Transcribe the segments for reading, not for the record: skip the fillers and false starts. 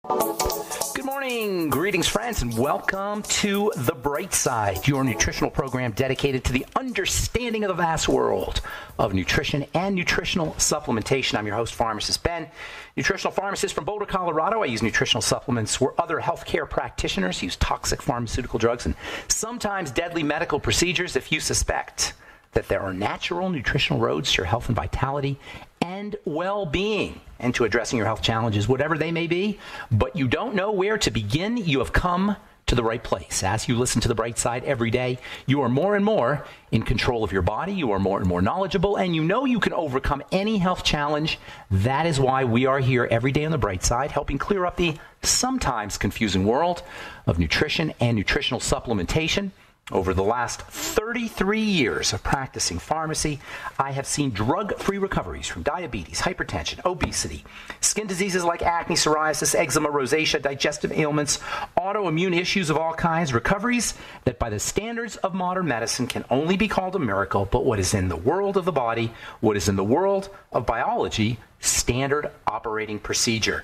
Good morning, greetings friends, and welcome to The Bright Side, your nutritional program dedicated to the understanding of the vast world of nutrition and nutritional supplementation. I'm your host, Pharmacist Ben, nutritional pharmacist from Boulder, Colorado. I use nutritional supplements where other healthcare practitioners use toxic pharmaceutical drugs and sometimes deadly medical procedures. If you suspect that there are natural nutritional roads to your health and vitality and well-being and to addressing your health challenges, whatever they may be, but you don't know where to begin, you have come to the right place. As you listen to The Bright Side every day, you are more and more in control of your body, you are more and more knowledgeable, and you know you can overcome any health challenge. That is why we are here every day on The Bright Side, helping clear up the sometimes confusing world of nutrition and nutritional supplementation. Over the last 33 years of practicing pharmacy, I have seen drug-free recoveries from diabetes, hypertension, obesity, skin diseases like acne, psoriasis, eczema, rosacea, digestive ailments, autoimmune issues of all kinds, recoveries that by the standards of modern medicine can only be called a miracle, but what is in the world of the body, what is in the world of biology, standard operating procedure.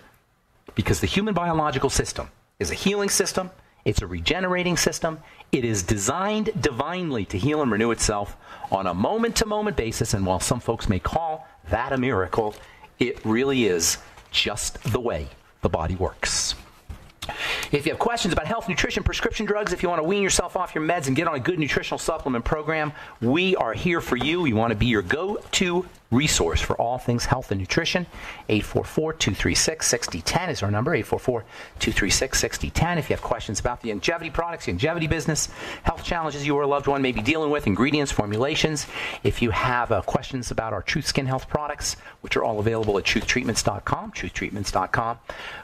Because the human biological system is a healing system, it's a regenerating system. It is designed divinely to heal and renew itself on a moment-to-moment basis. And while some folks may call that a miracle, it really is just the way the body works. If you have questions about health, nutrition, prescription drugs, if you want to wean yourself off your meds and get on a good nutritional supplement program, we are here for you. We want to be your go-to resource for all things health and nutrition. 844-236-6010 is our number, 844-236-6010. If you have questions about the longevity products, the longevity business, health challenges you or a loved one may be dealing with, ingredients, formulations. If you have questions about our Truth Skin Health products, which are all available at truthtreatments.com, truthtreatments.com.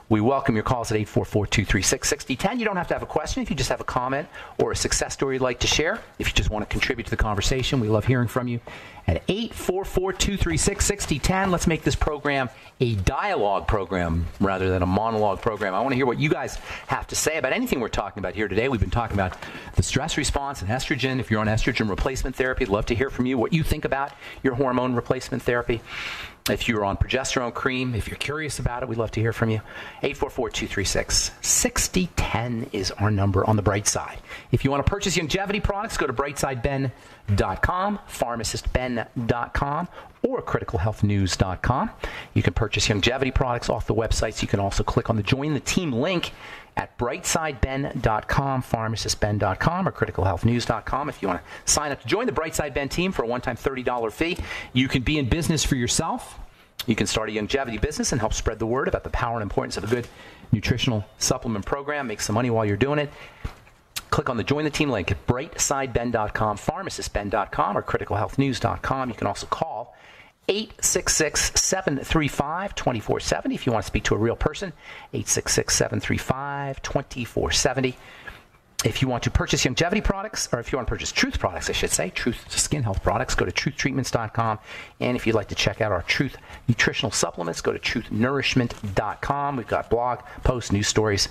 We welcome your calls at 844-236-6010. You don't have to have a question. If you just have a comment or a success story you'd like to share, if you just want to contribute to the conversation, we love hearing from you at 844-236-6010. Let's make this program a dialogue program rather than a monologue program. I want to hear what you guys have to say about anything we're talking about here today. We've been talking about the stress response and estrogen. If you're on estrogen replacement therapy, I'd love to hear from you what you think about your hormone replacement therapy. If you're on progesterone cream, if you're curious about it, we'd love to hear from you. 844-236-6010 is our number on The Bright Side. If you want to purchase longevity products, go to brightsideben.com, pharmacistben.com, or criticalhealthnews.com. You can purchase longevity products off the websites. You can also click on the Join the Team link at brightsideben.com, pharmacistben.com, or criticalhealthnews.com. If you want to sign up to join the Brightside Ben team for a one-time $30 fee, you can be in business for yourself. You can start a longevity business and help spread the word about the power and importance of a good nutritional supplement program. Make some money while you're doing it. Click on the Join the Team link at brightsideben.com, pharmacistben.com, or criticalhealthnews.com. You can also call 866-735-2470 if you want to speak to a real person, 866-735-2470. If you want to purchase longevity products, or if you want to purchase Truth products, I should say, Truth Skin Health products, go to truthtreatments.com. And if you'd like to check out our Truth nutritional supplements, go to truthnnourishment.com. We've got blog posts, news stories,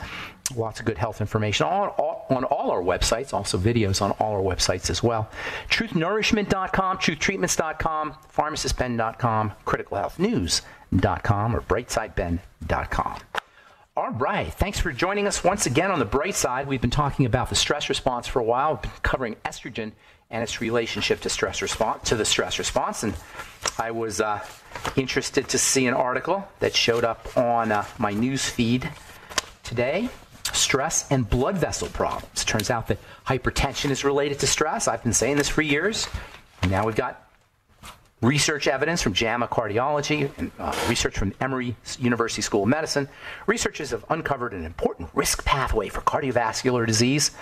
lots of good health information on all our websites, also videos on all our websites as well. Truthnnourishment.com, truthtreatments.com, pharmacistben.com, criticalhealthnews.com, or brightsideben.com. All right. Thanks for joining us once again on The Bright Side. We've been talking about the stress response for a while. We've been covering estrogen and its relationship to the stress response. And I was interested to see an article that showed up on my news feed today. Stress and blood vessel problems. Turns out that hypertension is related to stress. I've been saying this for years. And now we've got research evidence from JAMA Cardiology and research from Emory University School of Medicine. Researchers have uncovered an important risk pathway for cardiovascular disease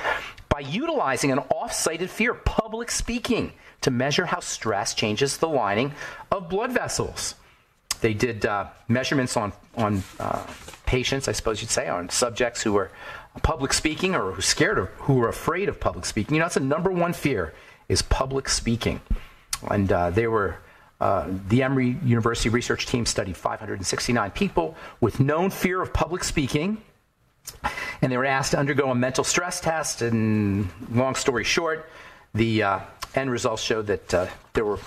by utilizing an off-cited fear, public speaking, to measure how stress changes the lining of blood vessels. They did measurements on patients, I suppose you'd say, on subjects who were public speaking or who were afraid of public speaking. You know, that's the number one fear, is public speaking. And the Emory University research team studied 569 people with known fear of public speaking, and they were asked to undergo a mental stress test. And long story short, the end results showed that there were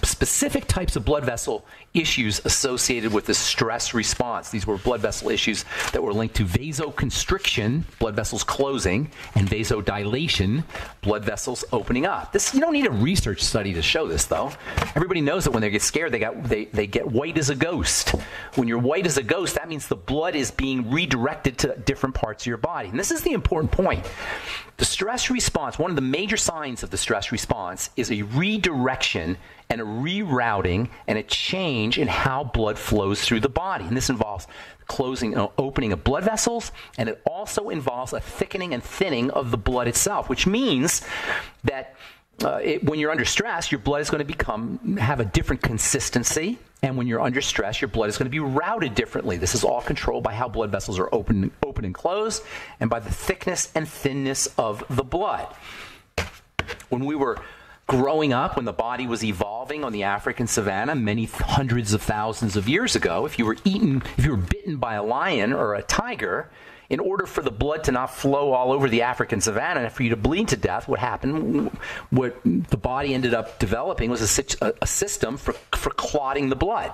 specific types of blood vessel issues associated with the stress response. These were blood vessel issues that were linked to vasoconstriction, blood vessels closing, and vasodilation, blood vessels opening up. This, you don't need a research study to show this, though. Everybody knows that when they get scared, they get white as a ghost. When you're white as a ghost, that means the blood is being redirected to different parts of your body. And this is the important point. The stress response, one of the major signs of the stress response is a redirection and a rerouting and a change in how blood flows through the body. And this involves closing and opening of blood vessels, and it also involves a thickening and thinning of the blood itself, which means that when you're under stress, your blood is going to have a different consistency, and when you're under stress, your blood is going to be routed differently. This is all controlled by how blood vessels are open and closed, and by the thickness and thinness of the blood. When we were growing up, when the body was evolving on the African savanna many hundreds of thousands of years ago, if you were bitten by a lion or a tiger, in order for the blood to not flow all over the African savanna and for you to bleed to death, what the body ended up developing was a system for clotting the blood.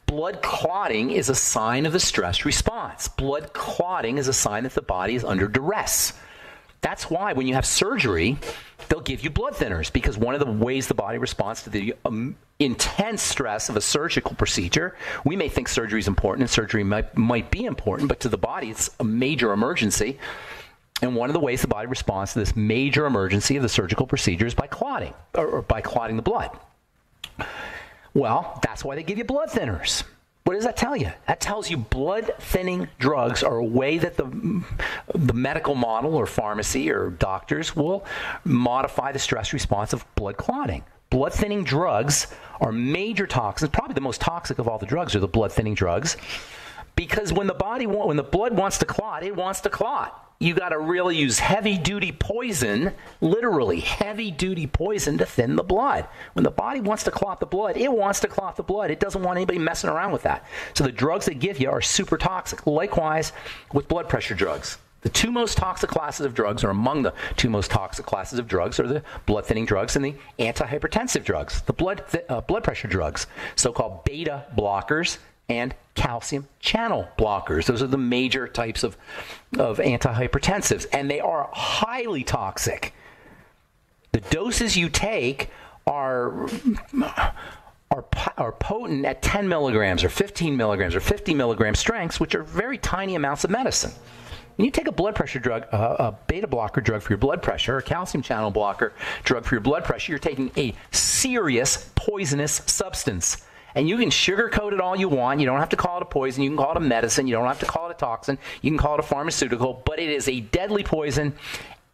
Blood clotting is a sign of the stress response. Blood clotting is a sign that the body is under duress. That's why when you have surgery, they'll give you blood thinners, because one of the ways the body responds to the intense stress of a surgical procedure, we may think surgery is important, and surgery might be important, but to the body, it's a major emergency. And one of the ways the body responds to this major emergency of the surgical procedure is by clotting, or by clotting the blood. Well, that's why they give you blood thinners. What does that tell you? That tells you blood-thinning drugs are a way that the medical model or pharmacy or doctors will modify the stress response of blood clotting. Blood-thinning drugs are major toxins. Probably the most toxic of all the drugs are the blood-thinning drugs, because when the blood wants to clot, it wants to clot. You got to really use heavy-duty poison, literally heavy-duty poison, to thin the blood. When the body wants to clot the blood, it wants to clot the blood. It doesn't want anybody messing around with that. So the drugs they give you are super toxic. Likewise with blood pressure drugs. The two most toxic classes of drugs, or among the two most toxic classes of drugs, are the blood-thinning drugs and the antihypertensive drugs. The blood pressure drugs, so-called beta blockers, and calcium channel blockers. Those are the major types of antihypertensives, and they are highly toxic. The doses you take are potent at 10 milligrams or 15 milligrams or 50 milligram strengths, which are very tiny amounts of medicine. When you take a blood pressure drug, a beta blocker drug for your blood pressure, or a calcium channel blocker drug for your blood pressure, you're taking a serious poisonous substance. And you can sugarcoat it all you want. You don't have to call it a poison. You can call it a medicine. You don't have to call it a toxin. You can call it a pharmaceutical. But it is a deadly poison.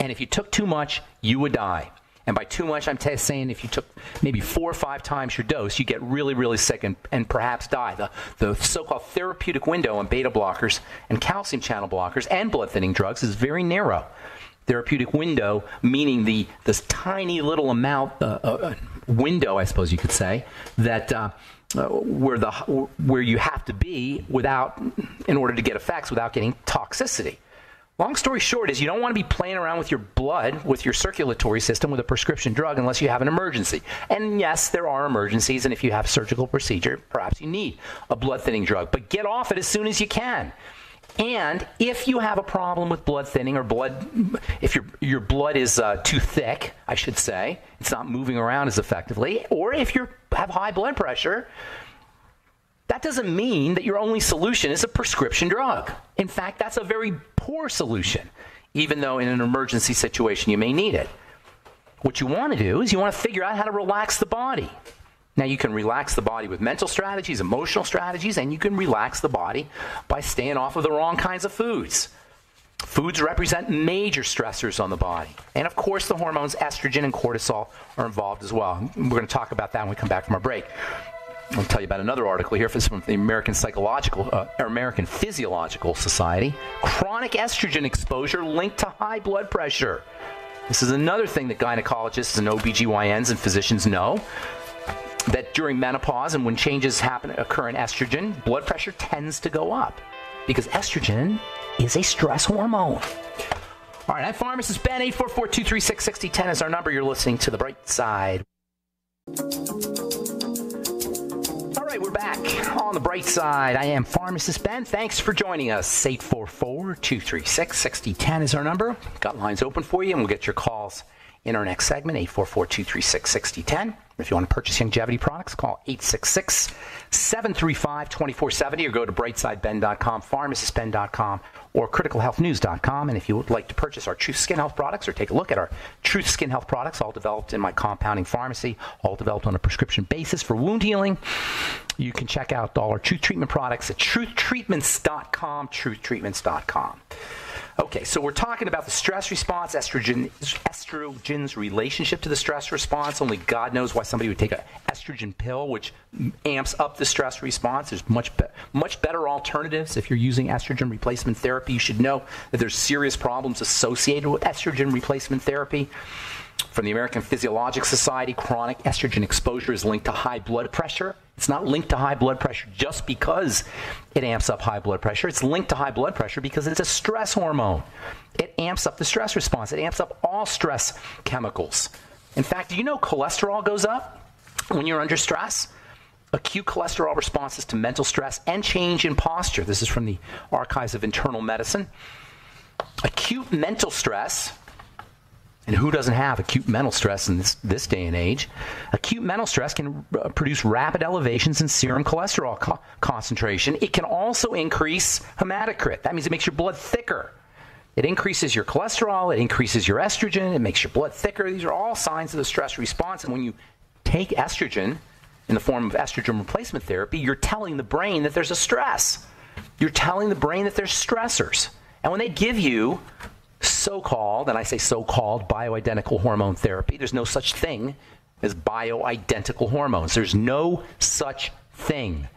And if you took too much, you would die. And by too much, I'm saying if you took maybe 4 or 5 times your dose, you get really, really sick and perhaps die. The so-called therapeutic window on beta blockers and calcium channel blockers and blood-thinning drugs is very narrow. Therapeutic window, meaning this tiny little amount, window, I suppose you could say, that where you have to be in order to get effects without getting toxicity. Long story short is you don't want to be playing around with your blood, with your circulatory system, with a prescription drug unless you have an emergency. And yes, there are emergencies, and if you have a surgical procedure, perhaps you need a blood-thinning drug. But get off it as soon as you can. And if you have a problem with blood thinning, or if your blood is too thick, I should say, it's not moving around as effectively, or if you have high blood pressure, that doesn't mean that your only solution is a prescription drug. In fact, that's a very poor solution, even though in an emergency situation you may need it. What you want to do is you want to figure out how to relax the body. Now, you can relax the body with mental strategies, emotional strategies, and you can relax the body by staying off of the wrong kinds of foods. Foods represent major stressors on the body. And, of course, the hormones estrogen and cortisol are involved as well. We're going to talk about that when we come back from our break. I'll tell you about another article here from the American Physiological Society. Chronic estrogen exposure linked to high blood pressure. This is another thing that gynecologists and OBGYNs and physicians know, that during menopause and when changes occur in estrogen, blood pressure tends to go up because estrogen is a stress hormone. All right, I'm Pharmacist Ben. 844-236-6010 is our number. You're listening to The Bright Side. All right, we're back on the bright side. I am Pharmacist Ben. Thanks for joining us. 844-236-6010 is our number. Got lines open for you, and we'll get your calls in our next segment, 844-236-6010. If you want to purchase longevity products, call 866-735-2470 or go to brightsideben.com, pharmacistben.com, or criticalhealthnews.com. And if you would like to purchase our Truth Skin Health products or take a look at our Truth Skin Health products, all developed in my compounding pharmacy, all developed on a prescription basis for wound healing, you can check out all our Truth Treatment products at truthtreatments.com, truthtreatments.com. Okay, so we're talking about the stress response, estrogen's relationship to the stress response. Only God knows why somebody would take an estrogen pill, which amps up the stress response. There's much better alternatives. If you're using estrogen replacement therapy, you should know that there's serious problems associated with estrogen replacement therapy. From the American Physiologic Society, chronic estrogen exposure is linked to high blood pressure. It's not linked to high blood pressure just because it amps up high blood pressure. It's linked to high blood pressure because it's a stress hormone. It amps up the stress response. It amps up all stress chemicals. In fact, do you know cholesterol goes up when you're under stress? Acute cholesterol responses to mental stress and change in posture. This is from the Archives of Internal Medicine. Acute mental stress. And who doesn't have acute mental stress in this day and age? Acute mental stress can produce rapid elevations in serum cholesterol concentration. It can also increase hematocrit. That means it makes your blood thicker. It increases your cholesterol. It increases your estrogen. It makes your blood thicker. These are all signs of the stress response. And when you take estrogen in the form of estrogen replacement therapy, you're telling the brain that there's a stress. You're telling the brain that there's stressors. And when they give you so-called, and I say so-called, bioidentical hormone therapy, there's no such thing as bioidentical hormones. There's no such thing.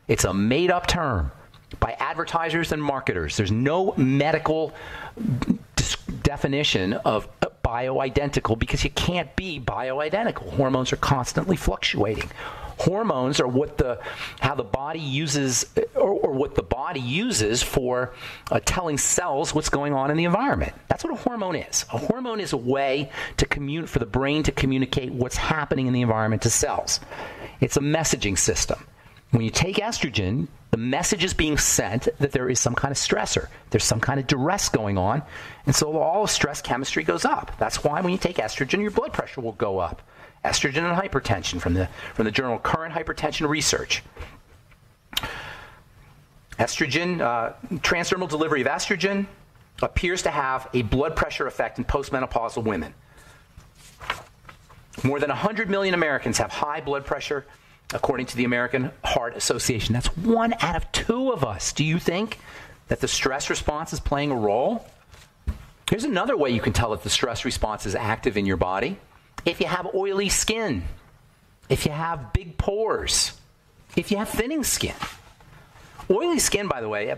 It's a made-up term by advertisers and marketers. There's no medical definition of bioidentical because you can't be bioidentical. Hormones are constantly fluctuating. Hormones are how the body uses, or what the body uses for telling cells what's going on in the environment. That's what a hormone is. A hormone is a way for the brain to communicate what's happening in the environment to cells. It's a messaging system. When you take estrogen, the message is being sent that there is some kind of stressor. There's some kind of duress going on, and so all of stress chemistry goes up. That's why when you take estrogen, your blood pressure will go up. Estrogen and hypertension from the journal Current Hypertension Research. Estrogen, transdermal delivery of estrogen appears to have a blood pressure effect in postmenopausal women. More than 100 million Americans have high blood pressure, according to the American Heart Association. That's 1 out of 2 of us. Do you think that the stress response is playing a role? Here's another way you can tell if the stress response is active in your body. If you have oily skin, if you have big pores, if you have thinning skin. Oily skin, by the way,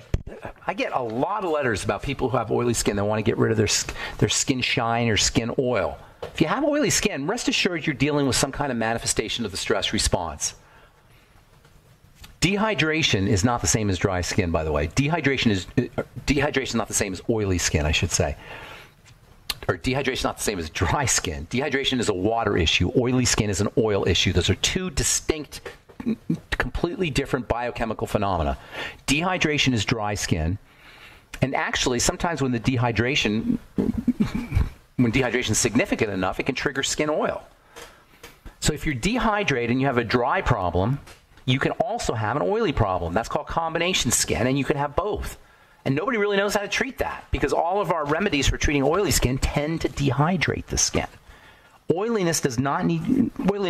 I get a lot of letters about people who have oily skin that want to get rid of their skin shine or skin oil. If you have oily skin, rest assured you're dealing with some kind of manifestation of the stress response. Dehydration is not the same as dry skin, by the way. Dehydration is not the same as oily skin, I should say. Or dehydration is not the same as dry skin. Dehydration is a water issue. Oily skin is an oil issue. Those are two distinct, completely different biochemical phenomena. Dehydration is dry skin. And actually, sometimes when dehydration is significant enough, it can trigger skin oil. So if you're dehydrated and you have a dry problem, you can also have an oily problem. That's called combination skin, and you can have both. And nobody really knows how to treat that because all of our remedies for treating oily skin tend to dehydrate the skin. Oiliness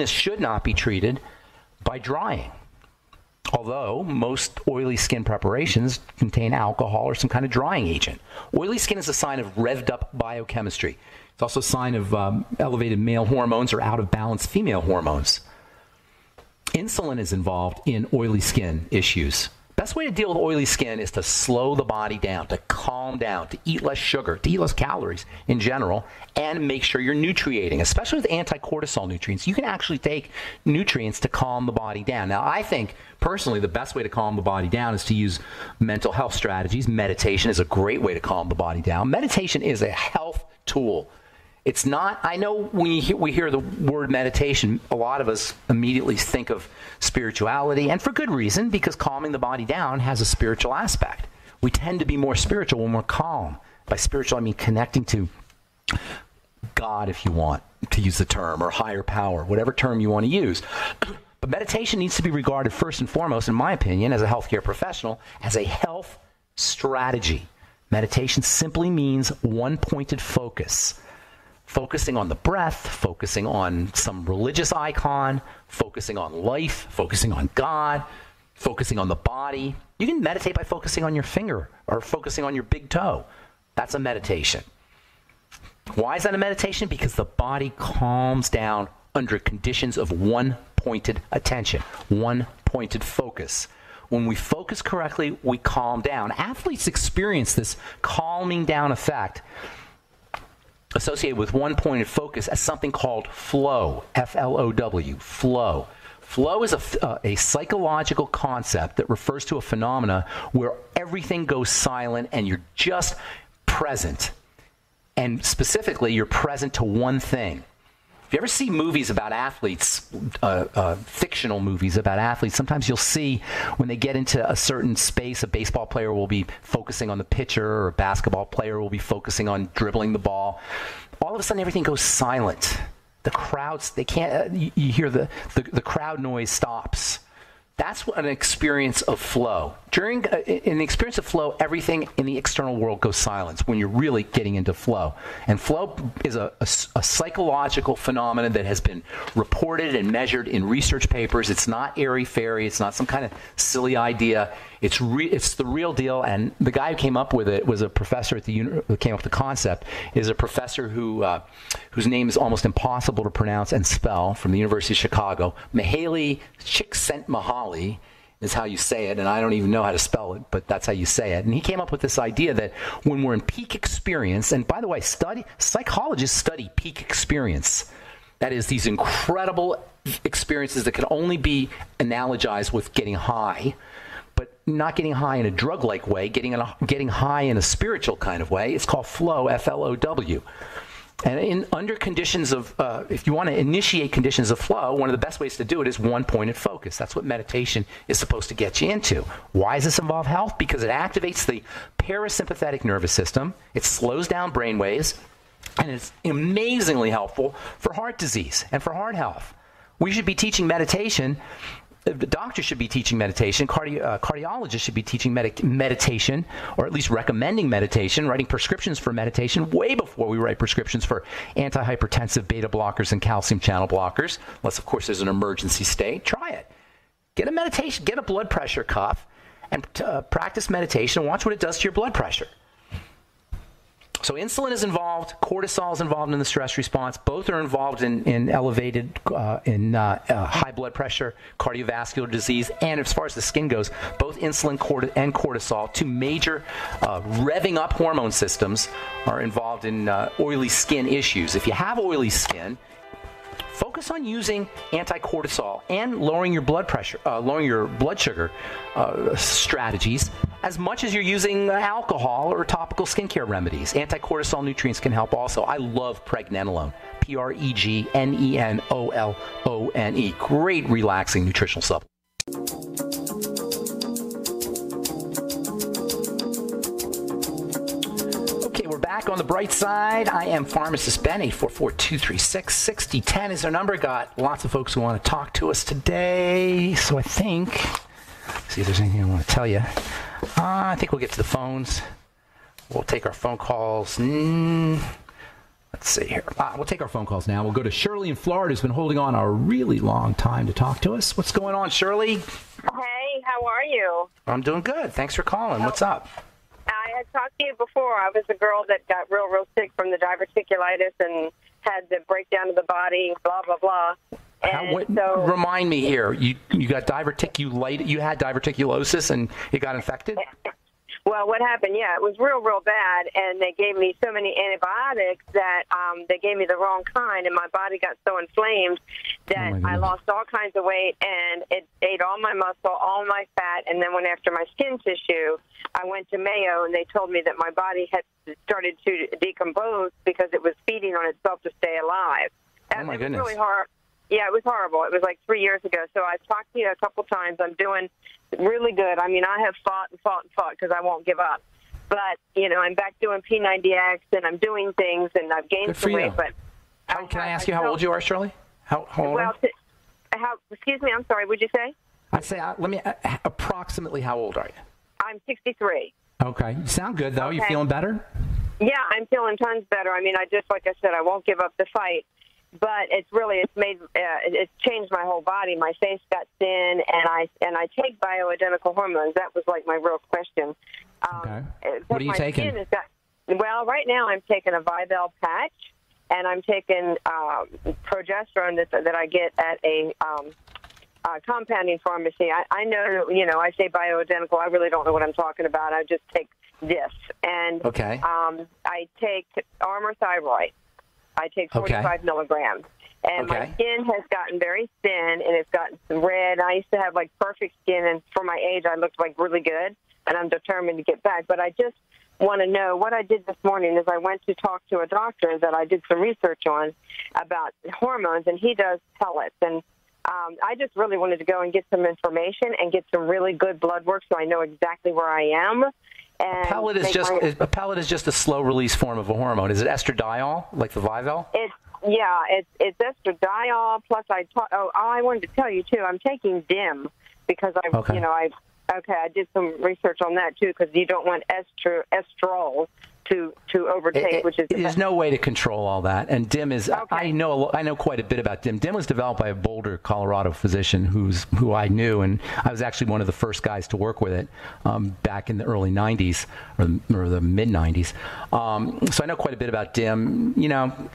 should not be treated by drying. Although most oily skin preparations contain alcohol or some kind of drying agent. Oily skin is a sign of revved up biochemistry. It's also a sign of elevated male hormones or out of balance female hormones. Insulin is involved in oily skin issues. Best way to deal with oily skin is to slow the body down, to calm down, to eat less sugar, to eat less calories in general, and make sure you're nutriating, especially with anti-cortisol nutrients. You can actually take nutrients to calm the body down. Now, I think, personally, the best way to calm the body down is to use mental health strategies. Meditation is a great way to calm the body down. Meditation is a health tool. It's not, I know when we hear the word meditation, a lot of us immediately think of spirituality, and for good reason, because calming the body down has a spiritual aspect. We tend to be more spiritual when we're calm. By spiritual, I mean connecting to God, if you want to use the term, or higher power, whatever term you want to use. But meditation needs to be regarded first and foremost, in my opinion, as a healthcare professional, as a health strategy. Meditation simply means one-pointed focus. Focusing on the breath, focusing on some religious icon, focusing on life, focusing on God, focusing on the body. You can meditate by focusing on your finger or focusing on your big toe. That's a meditation. Why is that a meditation? Because the body calms down under conditions of one-pointed attention, one-pointed focus. When we focus correctly, we calm down. Athletes experience this calming down effect associated with one-pointed focus as something called flow, F-L-O-W, flow. Flow is a psychological concept that refers to a phenomena where everything goes silent and you're just present. And specifically, you're present to one thing. If you ever see movies about athletes, fictional movies about athletes, sometimes you'll see when they get into a certain space, a baseball player will be focusing on the pitcher, or a basketball player will be focusing on dribbling the ball. All of a sudden, everything goes silent. The crowds, they can't, you hear the crowd noise stops. That's an experience of flow. In the experience of flow, everything in the external world goes silent when you're really getting into flow. And flow is a psychological phenomenon that has been reported and measured in research papers. It's not airy-fairy. It's not some kind of silly idea. It's the real deal. And the guy who came up with it was a professor who came up with the concept, is a professor whose name is almost impossible to pronounce and spell, from the University of Chicago. Mihaly Csikszentmihalyi is how you say it, and I don't even know how to spell it, but that's how you say it. And he came up with this idea that when we're in peak experience, and by the way, psychologists study peak experience. That is, these incredible experiences that can only be analogized with getting high, but not getting high in a drug-like way, getting high in a spiritual kind of way. It's called flow, F-L-O-W. And under conditions of, if you want to initiate conditions of flow, one of the best ways to do it is one-pointed focus. That's what meditation is supposed to get you into. Why does this involve health? Because it activates the parasympathetic nervous system. It slows down brain waves, and it's amazingly helpful for heart disease and for heart health. We should be teaching meditation. The doctor should be teaching meditation. Cardiologists should be teaching meditation, or at least recommending meditation, writing prescriptions for meditation way before we write prescriptions for antihypertensive beta blockers and calcium channel blockers, unless, of course, there's an emergency state. Try it. Get a meditation, get a blood pressure cuff, and practice meditation and watch what it does to your blood pressure. So insulin is involved, cortisol is involved in the stress response. Both are involved in elevated, high blood pressure, cardiovascular disease, and as far as the skin goes, both insulin and cortisol, two major revving up hormone systems, are involved in oily skin issues. If you have oily skin, focus on using anti-cortisol and lowering your blood pressure, lowering your blood sugar strategies as much as you're using alcohol or topical skincare remedies. Anti-cortisol nutrients can help also. I love pregnenolone, Pregnenolone. Great relaxing nutritional supplement. Back on the bright side, I am Pharmacist Ben. 844-236-6010 is our number. Got lots of folks who want to talk to us today, so I think, see if there's anything I want to tell you. I think we'll get to the phones. We'll take our phone calls. Let's see here. We'll take our phone calls now. We'll go to Shirley in Florida, who's been holding on a really long time to talk to us. What's going on, Shirley? Hey, how are you? I'm doing good. Thanks for calling. What's up? I had talked to you before. I was a girl that got real sick from the diverticulitis and had the breakdown of the body, blah, blah, blah. Remind me here. You got diverticulitis. You had diverticulosis and it got infected? Well, what happened, it was real, real bad, and they gave me so many antibiotics that they gave me the wrong kind, and my body got so inflamed that I lost all kinds of weight, and it ate all my muscle, all my fat, and then went after my skin tissue. I went to Mayo, and they told me that my body had started to decompose because it was feeding on itself to stay alive. Oh, my goodness. It was really hard. Yeah, it was horrible. It was like 3 years ago. So I've talked to you a couple times. I'm doing really good. I mean, I have fought because I won't give up. But, I'm back doing P90X, and I'm doing things, and I've gained some weight. But can I ask you how old you are, Shirley? How old are you? Excuse me, I'm sorry, what'd you say? I'd say, approximately how old are you? I'm 63. Okay. You sound good, though. Okay. You feeling better? Yeah, I'm feeling tons better. I mean, like I said, I won't give up the fight. But it's changed my whole body. My face got thin, and I take bioidentical hormones. That was like my real question. Okay. What are you taking? Well, right now I'm taking a Vivel patch, and I'm taking progesterone that I get at a compounding pharmacy. I know, I say bioidentical. I really don't know what I'm talking about. I just take this, and I take Armour Thyroid. I take 45 milligrams. And my skin has gotten very thin, and it's gotten some red. I used to have, perfect skin, and for my age, I looked, really good, and I'm determined to get back. But I just want to know, what I did this morning is I went to talk to a doctor that I did some research on about hormones, and he does pellets. And I just really wanted to go and get some information and get some really good blood work so I know exactly where I am. And a pellet is just a slow-release form of a hormone. Is it estradiol, like the Vivel? It's estradiol. Plus, I wanted to tell you too. I'm taking DIM because I did some research on that too, because you don't want estrol to overtake, there's no way to control all that. And DIM is I know quite a bit about DIM. DIM was developed by a Boulder, Colorado physician who I knew, and I was actually one of the first guys to work with it back in the early 90s or the mid 90s. So I know quite a bit about DIM.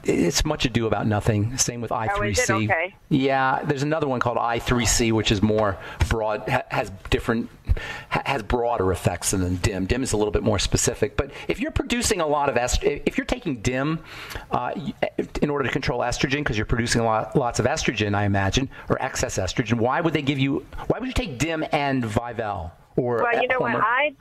It's much ado about nothing. Same with I3C. Oh, is it? Okay. Yeah, there's another one called I3C, which is more broad, has broader effects than DIM. DIM is a little bit more specific. But if you're producing a lot of if you're taking DIM in order to control estrogen, because you're producing lots of estrogen, I imagine, or excess estrogen, why would you take DIM and Vivel? Well, you know what? I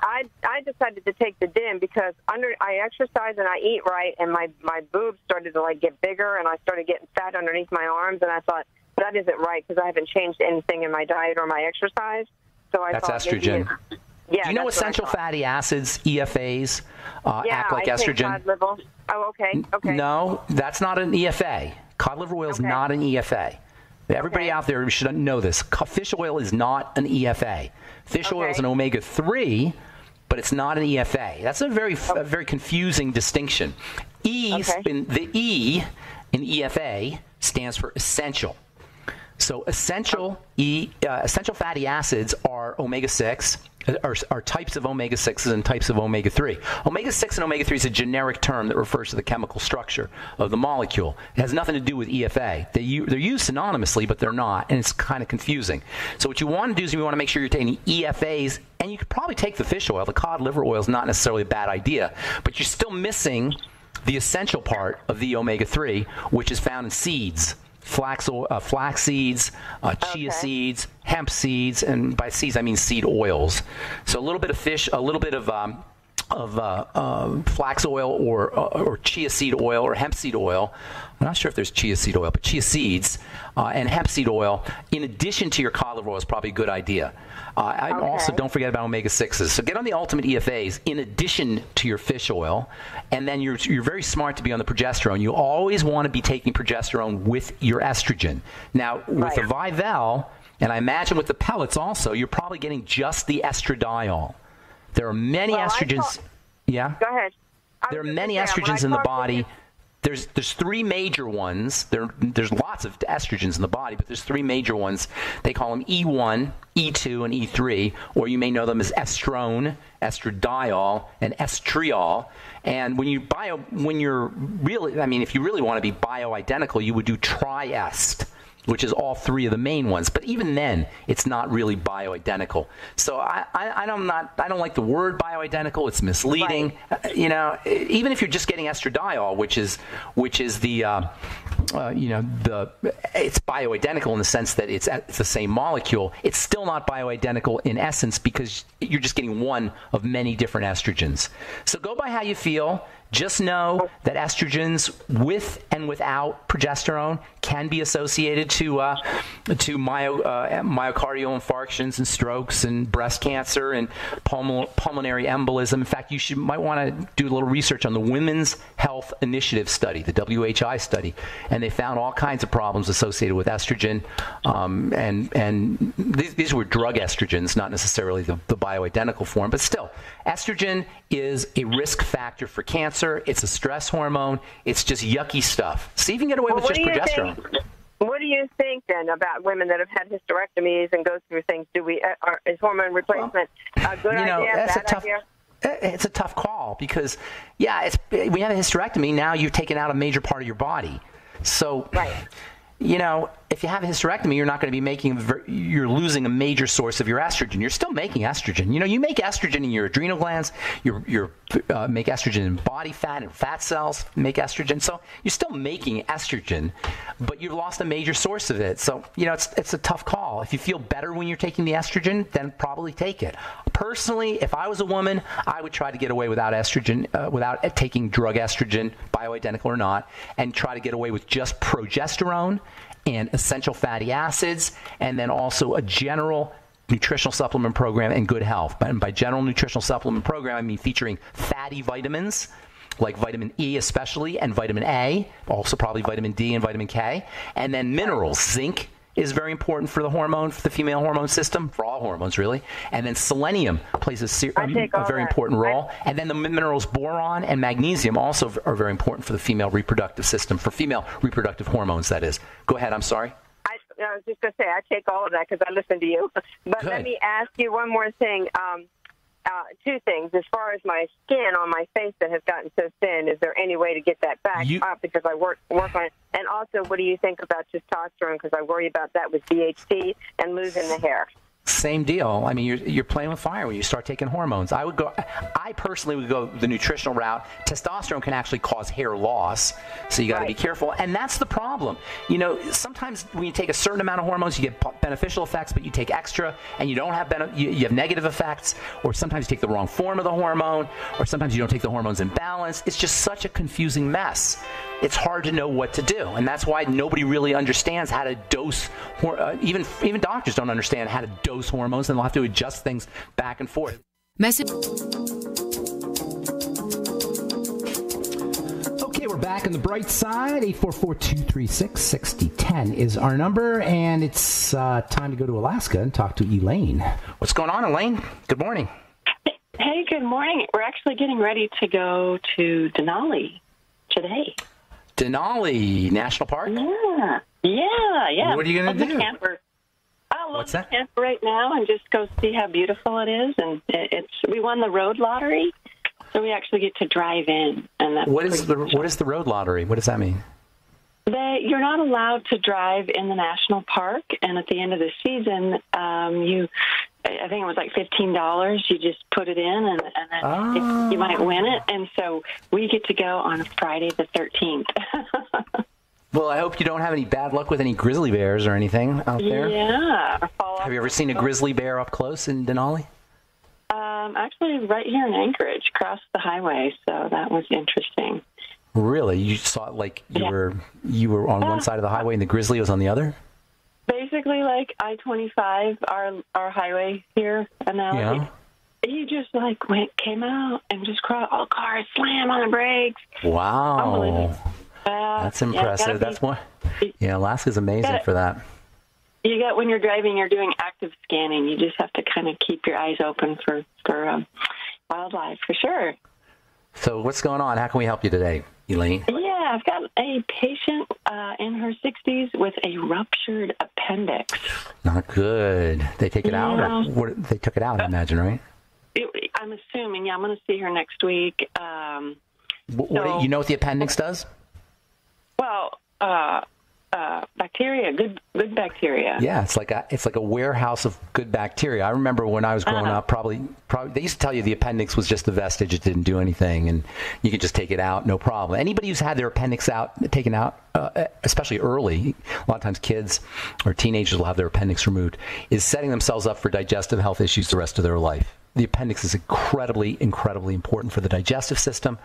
decided to take the DIM because I exercise and I eat right, and my boobs started to get bigger, and I started getting fat underneath my arms, and I thought that isn't right because I haven't changed anything in my diet or my exercise. So that's estrogen. Do you know essential fatty acids, EFAs, act like estrogen? Cod liver. Oh, okay. No, that's not an EFA. Cod liver oil is not an EFA. Everybody out there should know this. Fish oil is not an EFA. Fish oil is an omega-3, but it's not an EFA. That's a very confusing distinction. The E in EFA stands for essential. So essential fatty acids are omega-6, are types of omega-6s and types of omega-3. Omega-6 and omega-3 is a generic term that refers to the chemical structure of the molecule. It has nothing to do with EFA. They're used synonymously, but they're not, and it's kind of confusing. So what you want to do is you want to make sure you're taking EFAs, and you could probably take the fish oil. The cod liver oil is not necessarily a bad idea, but you're still missing the essential part of the omega-3, which is found in seeds. Flax seeds, chia seeds, hemp seeds, and by seeds I mean seed oils. So a little bit of fish, a little bit of flax oil or chia seed oil or hemp seed oil. I'm not sure if there's chia seed oil, but chia seeds and hemp seed oil in addition to your cod liver oil is probably a good idea. Also, don't forget about omega-6s. So get on the ultimate EFAs in addition to your fish oil, and then you're very smart to be on the progesterone. You always want to be taking progesterone with your estrogen. Now, with the Vivel, and I imagine with the pellets also, you're probably getting just the estradiol. There are many estrogens. Go ahead. There are many estrogens in the body. There's three major ones. There's lots of estrogens in the body, but there's three major ones. They call them E1, E2, and E3, or you may know them as estrone, estradiol, and estriol. And if you really want to be bioidentical, you would do triest. which is all three of the main ones. But even then, it's not really bioidentical. So I don't like the word bioidentical. It's misleading. Right. Even if you're just getting estradiol, which is the it's bioidentical in the sense that it's the same molecule. It's still not bioidentical in essence because you're just getting one of many different estrogens. So go by how you feel. Just know that estrogens with and without progesterone can be associated to myocardial infarctions and strokes and breast cancer and pulmonary embolism. In fact, might want to do a little research on the Women's Health Initiative study, the WHI study, and they found all kinds of problems associated with estrogen. And these were drug estrogens, not necessarily the bioidentical form, but still, estrogen is a risk factor for cancer. It's a stress hormone. It's just yucky stuff. See if you can get away with just progesterone. What do you think then about women that have had hysterectomies and go through things? Is hormone replacement a good idea? Bad idea? It's a tough call because, when you have a hysterectomy, now you've taken out a major part of your body. So, right. If you have a hysterectomy, you're not going to be you're losing a major source of your estrogen. You're still making estrogen. You make estrogen in your adrenal glands. You make estrogen in body fat and fat cells make estrogen. So you're still making estrogen, but you've lost a major source of it. So, it's a tough call. If you feel better when you're taking the estrogen, then probably take it. Personally, if I was a woman, I would try to get away without estrogen, without taking drug estrogen, bioidentical or not, and try to get away with just progesterone and essential fatty acids, and then also a general nutritional supplement program and good health. And by general nutritional supplement program, I mean featuring fatty vitamins, like vitamin E especially, and vitamin A, also probably vitamin D and vitamin K, and then minerals. Zinc is very important for the female hormone system, for all hormones really. And then selenium plays a very important role. And then the minerals boron and magnesium also are very important for the female reproductive system, for female reproductive hormones, that is. Go ahead, I'm sorry. I was just going to say, I take all of that because I listen to you. But Good. Let me ask you one more thing. Two things. As far as my skin on my face that has gotten so thin, is there any way to get that back up? Because I work on it. And also, what do you think about testosterone? Because I worry about that with DHT and losing the hair. Same deal. I mean, you're playing with fire when you start taking hormones. I personally would go the nutritional route. Testosterone can actually cause hair loss, so you got to be careful. And that's the problem. Sometimes when you take a certain amount of hormones, you get beneficial effects, but you take extra and you don't have you have negative effects. Or sometimes you take the wrong form of the hormone, or sometimes you don't take the hormones in balance. It's just such a confusing mess. It's hard to know what to do, and that's why nobody really understands how to dose. Even doctors don't understand how to dose hormones, and they'll have to adjust things back and forth. Okay, we're back on the bright side. 844-236-6010 is our number, and it's time to go to Alaska and talk to Elaine. What's going on, Elaine? Good morning. Hey, good morning. We're actually getting ready to go to Denali today. Denali National Park? Yeah. What are you going to do? Camper. What's that? Camper right now and just go see how beautiful it is. And we won the road lottery, so we actually get to drive in. And that's what is the road lottery? What does that mean? You're not allowed to drive in the national park, and at the end of the season, I think it was like $15. You just put it in, and then you might win it. And so we get to go on Friday the 13th. Well, I hope you don't have any bad luck with any grizzly bears or anything out there. Yeah. Have you ever seen a grizzly bear up close in Denali? Actually, right here in Anchorage, across the highway. So that was interesting. Really? You saw it like you were on one side of the highway and the grizzly was on the other? Basically, like I-25, our highway here, and now he just came out and just cried, "Oh, car, slam on the brakes!" Wow, that's impressive. That's one. Yeah, Alaska's amazing for that. You got when you're driving, you're doing active scanning. You just have to kind of keep your eyes open for wildlife, for sure. So what's going on? How can we help you today, Elaine? Yeah, I've got a patient in her 60s with a ruptured appendix. Not good. They take it out? Or they took it out, I imagine, right? I'm assuming. Yeah, I'm going to see her next week. You know what the appendix does? Well, bacteria, good bacteria. Yeah, it's like a warehouse of good bacteria. I remember when I was growing up, probably they used to tell you the appendix was just a vestige; it didn't do anything, and you could just take it out, no problem. Anybody who's had their appendix taken out, especially early, a lot of times kids or teenagers will have their appendix removed, is setting themselves up for digestive health issues the rest of their life. The appendix is incredibly, incredibly important for the digestive system.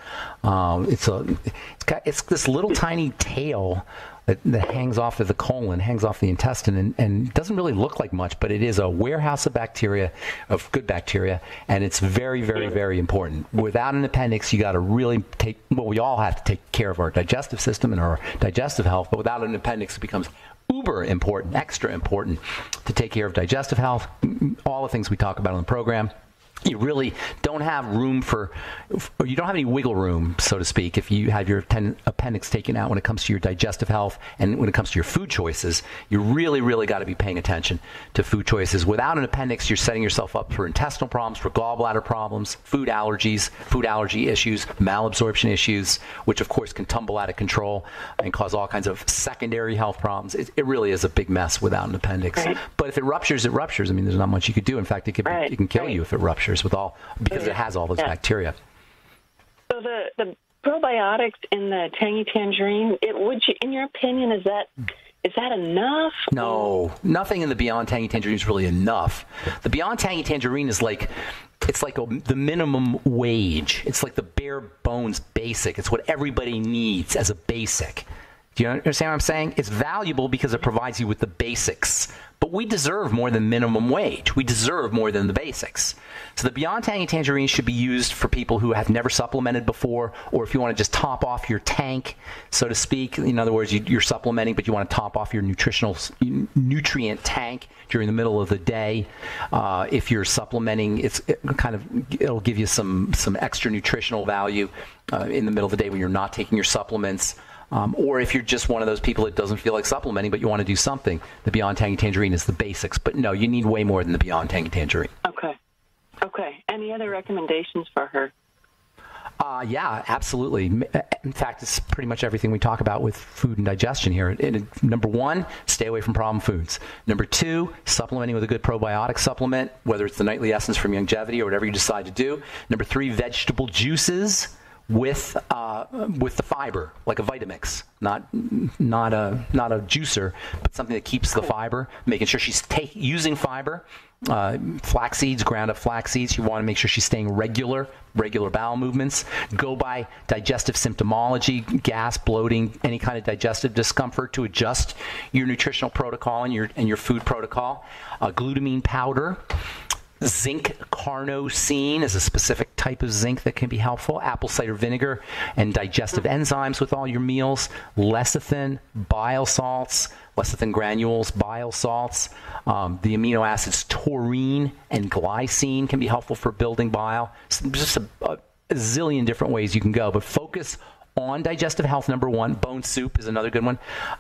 It's this little tiny tail that hangs off of the colon, hangs off the intestine, and doesn't really look like much, but it is a warehouse of bacteria, of good bacteria, and it's very, very, very important. Without an appendix, you got to really we all have to take care of our digestive system and our digestive health, but without an appendix, it becomes uber important, extra important to take care of digestive health, all the things we talk about on the program. You really don't have room or you don't have any wiggle room, so to speak, if you have your appendix taken out when it comes to your digestive health and when it comes to your food choices. You really, really got to be paying attention to food choices. Without an appendix, you're setting yourself up for intestinal problems, for gallbladder problems, food allergies, food allergy issues, malabsorption issues, which of course can tumble out of control and cause all kinds of secondary health problems. It really is a big mess without an appendix. Right. But if it ruptures, it ruptures. I mean, there's not much you could do. In fact, it can kill you if it ruptures. Because it has all those bacteria. So the probiotics in the tangy tangerine, in your opinion, is that enough? No, nothing in the Beyond Tangy Tangerine is really enough. The Beyond Tangy Tangerine is like the minimum wage. It's like the bare bones basic. It's what everybody needs as a basic. Do you understand what I'm saying? It's valuable because it provides you with the basics. But we deserve more than minimum wage. We deserve more than the basics. So the Beyond Tangy Tangerine should be used for people who have never supplemented before, or if you want to just top off your tank, so to speak. In other words, you're supplementing, but you want to top off your nutrient tank during the middle of the day. If you're supplementing, it'll give you some extra nutritional value in the middle of the day when you're not taking your supplements. Or if you're just one of those people that doesn't feel like supplementing, but you want to do something, the Beyond Tangy Tangerine is the basics. But no, you need way more than the Beyond Tangy Tangerine. Okay. Any other recommendations for her? Yeah, absolutely. In fact, it's pretty much everything we talk about with food and digestion here. Number one, stay away from problem foods. Number two, supplementing with a good probiotic supplement, whether it's the Nightly Essence from Longevity or whatever you decide to do. Number three, vegetable juices with the fiber, like a Vitamix, not a juicer, but something that keeps the fiber. Making sure she's using fiber, flax seeds, ground up flax seeds. You want to make sure she's staying regular bowel movements. Go by digestive symptomology, gas, bloating, any kind of digestive discomfort to adjust your nutritional protocol and your food protocol. Glutamine powder. Zinc carnosine is a specific type of zinc that can be helpful. Apple cider vinegar and digestive enzymes with all your meals. Lecithin, bile salts, lecithin granules, bile salts. The amino acids taurine and glycine can be helpful for building bile. So just a zillion different ways you can go, but focus on digestive health. Number one, bone soup is another good one.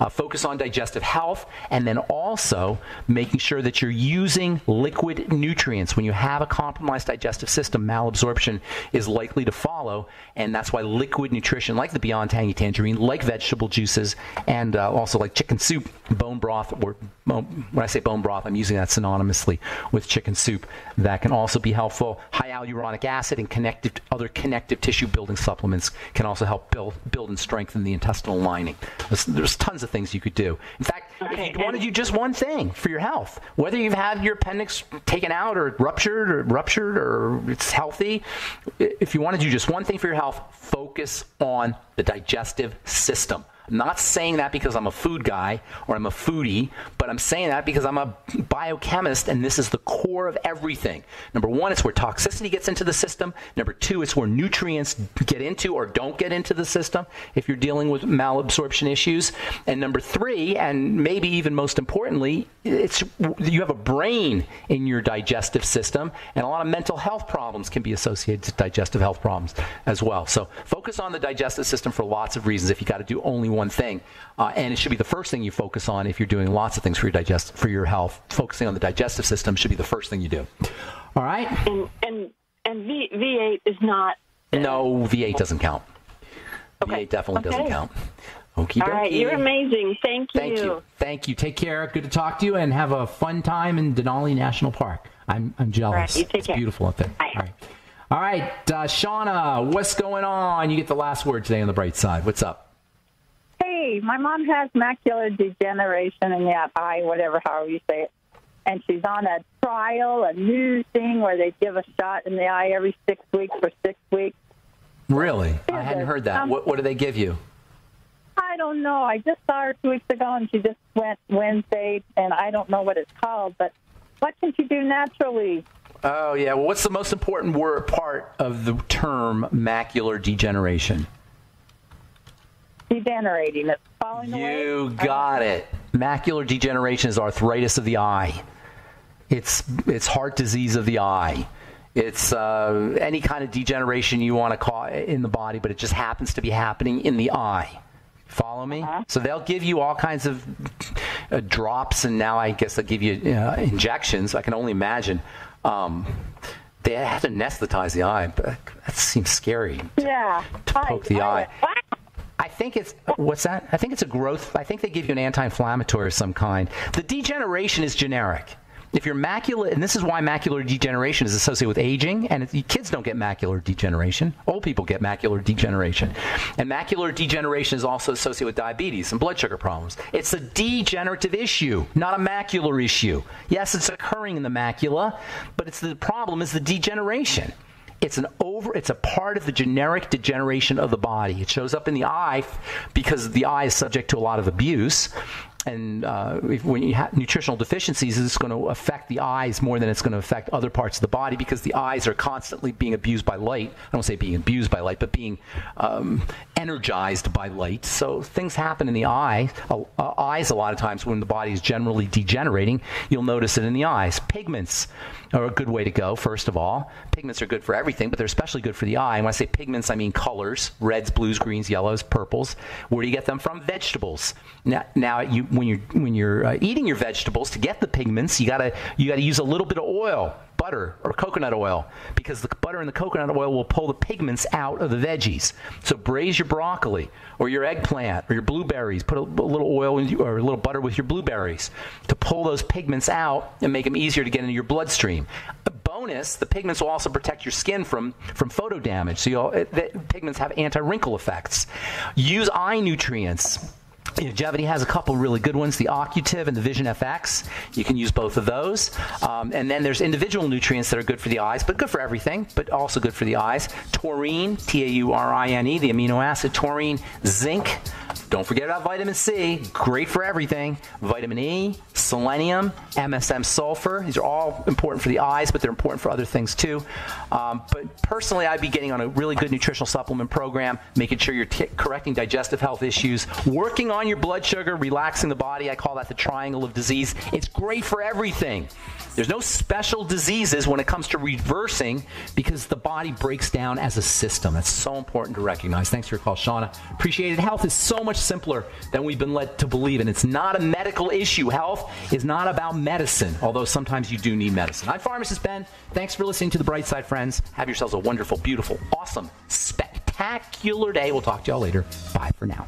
Focus on digestive health, and then also making sure that you're using liquid nutrients. When you have a compromised digestive system, malabsorption is likely to follow, and that's why liquid nutrition, like the Beyond Tangy Tangerine, like vegetable juices, and also like chicken soup, bone broth, or when I say bone broth, I'm using that synonymously with chicken soup. That can also be helpful. High hyaluronic acid and other connective tissue building supplements can also help build and strengthen the intestinal lining. There's tons of things you could do. In fact, if you want to do just one thing for your health, whether you've had your appendix taken out or ruptured or it's healthy, if you want to do just one thing for your health, focus on the digestive system. I'm not saying that because I'm a food guy or I'm a foodie, but I'm saying that because I'm a biochemist, and this is the core of everything. Number one, it's where toxicity gets into the system. Number two, it's where nutrients get into or don't get into the system if you're dealing with malabsorption issues. And number three, and maybe even most importantly, you have a brain in your digestive system, and a lot of mental health problems can be associated with digestive health problems as well. So focus on the digestive system for lots of reasons if you got to do only one thing. And it should be the first thing you focus on if you're doing lots of things for your health. Focusing on the digestive system should be the first thing you do. All right? And V8 is not... No, V8 doesn't count. Okay. V8 definitely doesn't count. Okie dokie. All right, you're amazing. Thank you. Thank you. Thank you. Take care. Good to talk to you, and have a fun time in Denali National Park. I'm jealous. All right, you take it's care. Beautiful up there. Bye. All right. All right, Shauna, what's going on? You get the last word today on the bright side. What's up? Hey, my mom has macular degeneration in that eye, whatever, however you say it. And she's on a trial, a new thing where they give a shot in the eye every 6 weeks for 6 weeks. Really? I hadn't heard that. What do they give you? I don't know. I just saw her 2 weeks ago, and she just went Wednesday, and I don't know what it's called. But what can she do naturally? Oh, yeah. Well, what's the most important part of the term macular degeneration? Degenerating. It's falling away. You got it. Macular degeneration is arthritis of the eye. It's heart disease of the eye. It's any kind of degeneration you want to call in the body, but it just happens to be happening in the eye. Follow me? Uh-huh. So they'll give you all kinds of drops, and now I guess they'll give you injections. I can only imagine. They have to anesthetize the eye, but that seems scary. Yeah. To poke the eye. I think it's, what's that? I think it's a growth. I think they give you an anti-inflammatory of some kind. The degeneration is generic. If you're macular, and this is why macular degeneration is associated with aging, and kids don't get macular degeneration. Old people get macular degeneration. And macular degeneration is also associated with diabetes and blood sugar problems. It's a degenerative issue, not a macular issue. Yes, it's occurring in the macula, but the problem is the degeneration. It's a part of the generic degeneration of the body. It shows up in the eye because the eye is subject to a lot of abuse. And when you have nutritional deficiencies, it's going to affect the eyes more than it's going to affect other parts of the body because the eyes are constantly being abused by light. I don't say being abused by light, but being energized by light. So things happen in the eyes a lot of times when the body is generally degenerating. You'll notice it in the eyes. Pigments are a good way to go, first of all. Pigments are good for everything, but they're especially good for the eye. And when I say pigments, I mean colors: reds, blues, greens, yellows, purples. Where do you get them from? Vegetables. Now when you're eating your vegetables, to get the pigments, you gotta use a little bit of oil, butter or coconut oil, because the butter and the coconut oil will pull the pigments out of the veggies. So braise your broccoli or your eggplant or your blueberries. Put a little oil or a little butter with your blueberries to pull those pigments out and make them easier to get into your bloodstream. A bonus, the pigments will also protect your skin from photo damage. So the pigments have anti-wrinkle effects. Use eye nutrients. Longevity has a couple really good ones, the Occutive and the Vision FX. You can use both of those. And then there's individual nutrients that are good for the eyes, but good for everything, but also good for the eyes. Taurine, Taurine, the amino acid taurine. Zinc. Don't forget about vitamin C. Great for everything. Vitamin E, selenium, MSM sulfur. These are all important for the eyes, but they're important for other things too. But personally, I'd be getting on a really good nutritional supplement program, making sure you're correcting digestive health issues, working on your blood sugar, relaxing the body. I call that the triangle of disease. It's great for everything. There's no special diseases when it comes to reversing because the body breaks down as a system. That's so important to recognize. Thanks for your call, Shauna. Appreciate it. Health is so much simpler than we've been led to believe, and it's not a medical issue. Health is not about medicine, although sometimes you do need medicine. I'm Pharmacist Ben. Thanks for listening to The Bright Side, friends. Have yourselves a wonderful, beautiful, awesome, spectacular day. We'll talk to y'all later. Bye for now.